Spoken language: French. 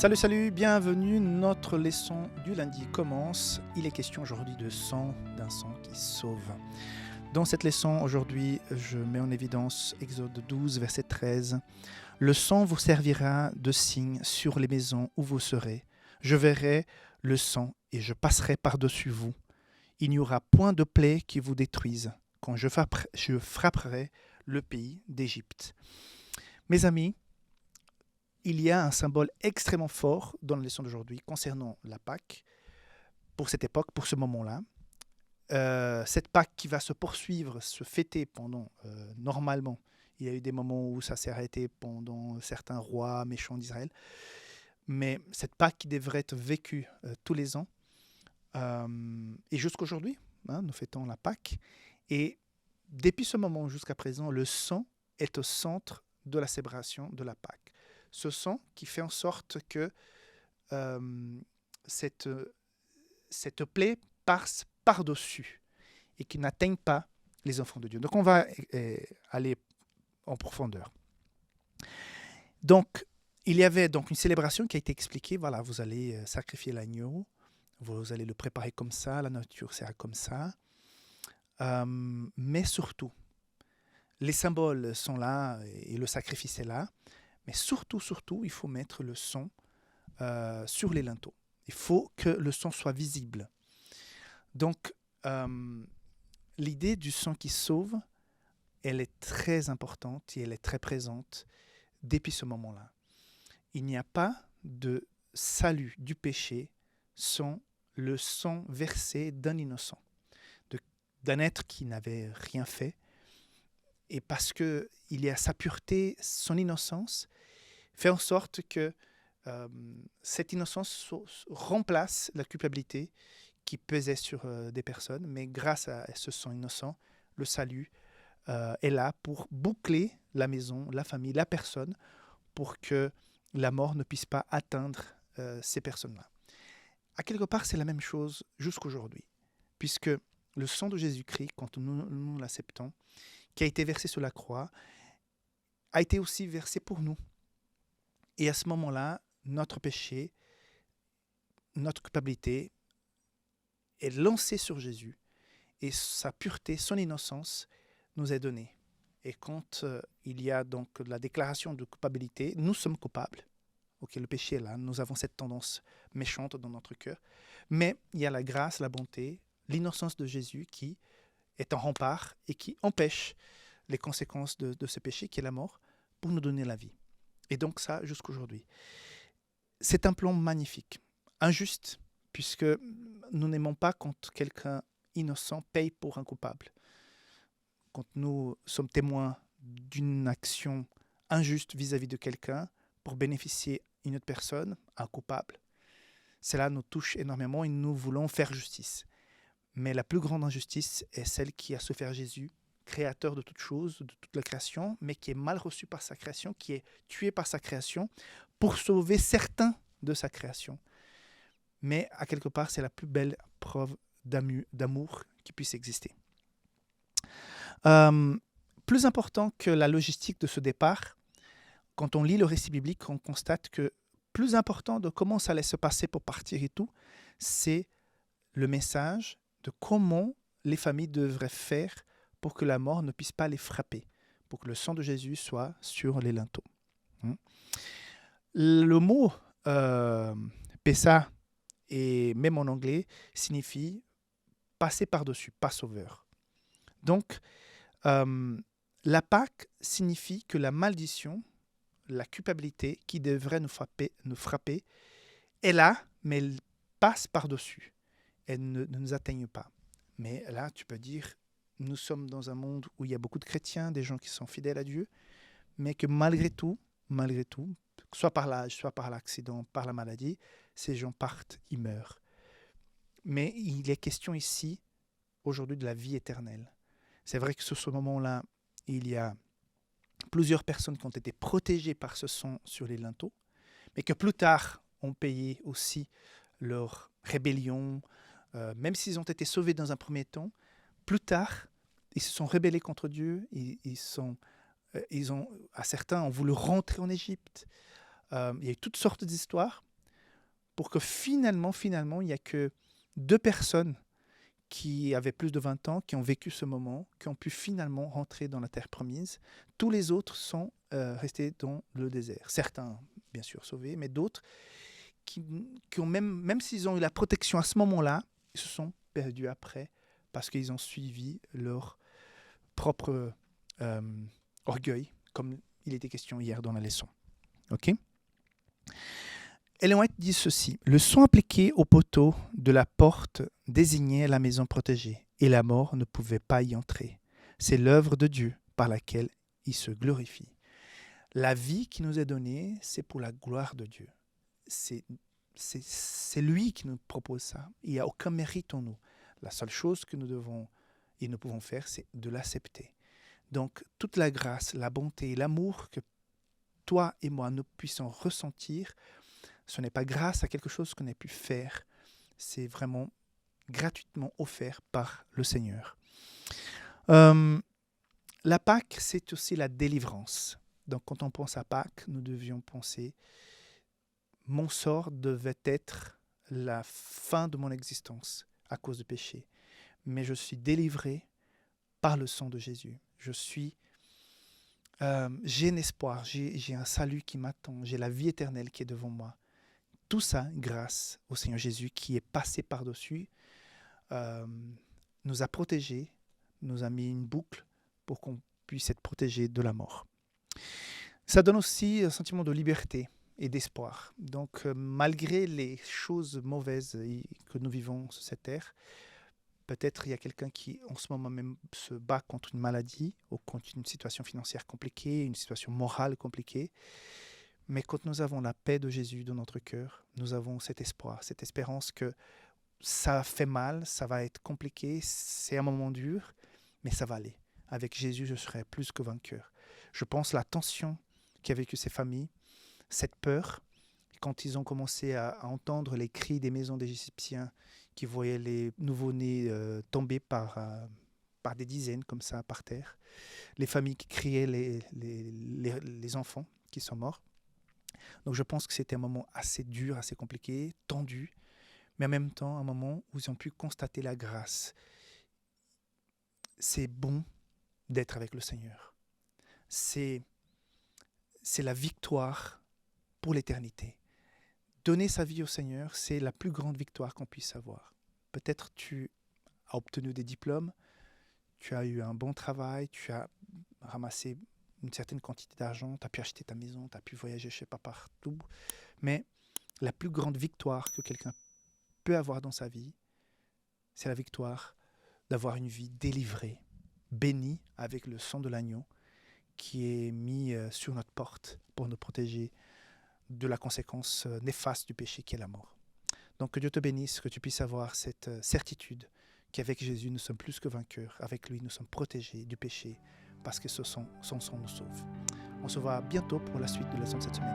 Salut, salut, bienvenue. Notre leçon du lundi commence. Il est question aujourd'hui de sang, d'un sang qui sauve. Dans cette leçon, aujourd'hui, je mets en évidence Exode 12, verset 13. Le sang vous servira de signe sur les maisons où vous serez. Je verrai le sang et je passerai par-dessus vous. Il n'y aura point de plaie qui vous détruise quand je frapperai le pays d'Égypte. Mes amis, il y a un symbole extrêmement fort dans la leçon d'aujourd'hui concernant la Pâque, pour cette époque, pour ce moment-là. Cette Pâque qui va se poursuivre, se fêter pendant, normalement, il y a eu des moments où ça s'est arrêté pendant certains rois méchants d'Israël, mais cette Pâque qui devrait être vécue tous les ans, et jusqu'aujourd'hui, nous fêtons la Pâque, et depuis ce moment jusqu'à présent, le sang est au centre de la célébration de la Pâque. Ce sang qui fait en sorte que cette plaie passe par-dessus et qui n'atteigne pas les enfants de Dieu. Donc on va aller en profondeur. Donc il y avait donc une célébration qui a été expliquée. Voilà, vous allez sacrifier l'agneau, vous allez le préparer comme ça, la nature sera comme ça. Mais surtout, les symboles sont là et le sacrifice est là. Mais surtout, il faut mettre le sang sur les linteaux. Il faut que le sang soit visible. Donc, l'idée du sang qui sauve, elle est très importante et elle est très présente depuis ce moment-là. Il n'y a pas de salut du péché sans le sang versé d'un innocent, d'un être qui n'avait rien fait. Et parce qu'il y a sa pureté, son innocence, fait en sorte que cette innocence remplace la culpabilité qui pesait sur des personnes. Mais grâce à ce sang innocent, le salut est là pour boucler la maison, la famille, la personne, pour que la mort ne puisse pas atteindre ces personnes-là. À quelque part, c'est la même chose jusqu'aujourd'hui, puisque le sang de Jésus-Christ, quand nous l'acceptons, qui a été versé sur la croix, a été aussi versé pour nous. Et à ce moment-là, notre péché, notre culpabilité est lancée sur Jésus et sa pureté, son innocence nous est donnée. Et quand il y a donc la déclaration de culpabilité, nous sommes coupables. Ok, le péché est là, nous avons cette tendance méchante dans notre cœur. Mais il y a la grâce, la bonté, l'innocence de Jésus qui est un rempart et qui empêche les conséquences de ce péché qui est la mort pour nous donner la vie. Et donc ça, jusqu'aujourd'hui. C'est un plan magnifique, injuste, puisque nous n'aimons pas quand quelqu'un innocent paye pour un coupable. Quand nous sommes témoins d'une action injuste vis-à-vis de quelqu'un pour bénéficier une autre personne, un coupable, cela nous touche énormément et nous voulons faire justice. Mais la plus grande injustice est celle qui a souffert Jésus, créateur de toutes choses, de toute la création, mais qui est mal reçu par sa création, qui est tué par sa création, pour sauver certains de sa création. Mais à quelque part, c'est la plus belle preuve d'amour qui puisse exister. Plus important que la logistique de ce départ, quand on lit le récit biblique, on constate que plus important de comment ça allait se passer pour partir et tout, c'est le message de comment les familles devraient faire pour que la mort ne puisse pas les frapper, pour que le sang de Jésus soit sur les linteaux. Le mot Pessa, et même en anglais, signifie passer par-dessus, Passover. Donc, la Pâque signifie que la malédiction, la culpabilité qui devrait nous frapper est là, mais elle passe par-dessus. Elle ne nous atteigne pas. Mais là, tu peux dire, nous sommes dans un monde où il y a beaucoup de chrétiens, des gens qui sont fidèles à Dieu, mais que malgré tout, soit par l'âge, soit par l'accident, par la maladie, ces gens partent, ils meurent. Mais il est question ici, aujourd'hui, de la vie éternelle. C'est vrai que sur ce moment-là, il y a plusieurs personnes qui ont été protégées par ce sang sur les linteaux, mais que plus tard ont payé aussi leur rébellion, même s'ils ont été sauvés dans un premier temps, plus tard, ils se sont rebellés contre Dieu, à certains ont voulu rentrer en Égypte. Il y a eu toutes sortes d'histoires, pour que finalement, il n'y a que 2 personnes qui avaient plus de 20 ans, qui ont vécu ce moment, qui ont pu finalement rentrer dans la terre promise. Tous les autres sont restés dans le désert. Certains, bien sûr, sauvés, mais d'autres qui ont même s'ils ont eu la protection à ce moment-là, ils se sont perdus après parce qu'ils ont suivi leur propre orgueil, comme il était question hier dans la leçon. Ok ? Ellen White dit ceci: le son appliqué au poteau de la porte désignait la maison protégée, et la mort ne pouvait pas y entrer. C'est l'œuvre de Dieu par laquelle il se glorifie. La vie qui nous est donnée, c'est pour la gloire de Dieu. C'est lui qui nous propose ça. Il n'y a aucun mérite en nous. La seule chose que nous devons et nous pouvons faire, c'est de l'accepter. Donc, toute la grâce, la bonté, l'amour que toi et moi, nous puissions ressentir, ce n'est pas grâce à quelque chose qu'on ait pu faire. C'est vraiment gratuitement offert par le Seigneur. La Pâque, c'est aussi la délivrance. Donc, quand on pense à Pâques, nous devions penser mon sort devait être la fin de mon existence à cause du péché. Mais je suis délivré par le sang de Jésus. J'ai un espoir, j'ai un salut qui m'attend, j'ai la vie éternelle qui est devant moi. Tout ça grâce au Seigneur Jésus qui est passé par-dessus, nous a protégés, nous a mis une boucle pour qu'on puisse être protégé de la mort. Ça donne aussi un sentiment de liberté et d'espoir. Donc, malgré les choses mauvaises que nous vivons sur cette terre, peut-être il y a quelqu'un qui, en ce moment même, se bat contre une maladie ou contre une situation financière compliquée, une situation morale compliquée. Mais quand nous avons la paix de Jésus dans notre cœur, nous avons cet espoir, cette espérance que ça fait mal, ça va être compliqué, c'est un moment dur, mais ça va aller. Avec Jésus, je serai plus que vainqueur. Je pense la tension qu'a vécu ces familles, cette peur, quand ils ont commencé à entendre les cris des maisons des Égyptiens qui voyaient les nouveau-nés tomber par des dizaines comme ça par terre, les familles qui criaient les enfants qui sont morts. Donc je pense que c'était un moment assez dur, assez compliqué, tendu, mais en même temps un moment où ils ont pu constater la grâce. C'est bon d'être avec le Seigneur. C'est la victoire pour l'éternité. Donner sa vie au Seigneur, c'est la plus grande victoire qu'on puisse avoir. Peut-être tu as obtenu des diplômes, tu as eu un bon travail, tu as ramassé une certaine quantité d'argent, tu as pu acheter ta maison, tu as pu voyager je ne sais pas partout. Mais la plus grande victoire que quelqu'un peut avoir dans sa vie, c'est la victoire d'avoir une vie délivrée, bénie avec le sang de l'agneau qui est mis sur notre porte pour nous protéger de la conséquence néfaste du péché qui est la mort. Donc que Dieu te bénisse, que tu puisses avoir cette certitude qu'avec Jésus nous sommes plus que vainqueurs, avec lui nous sommes protégés du péché parce que son sang nous sauve. On se voit bientôt pour la suite de la leçon de cette semaine.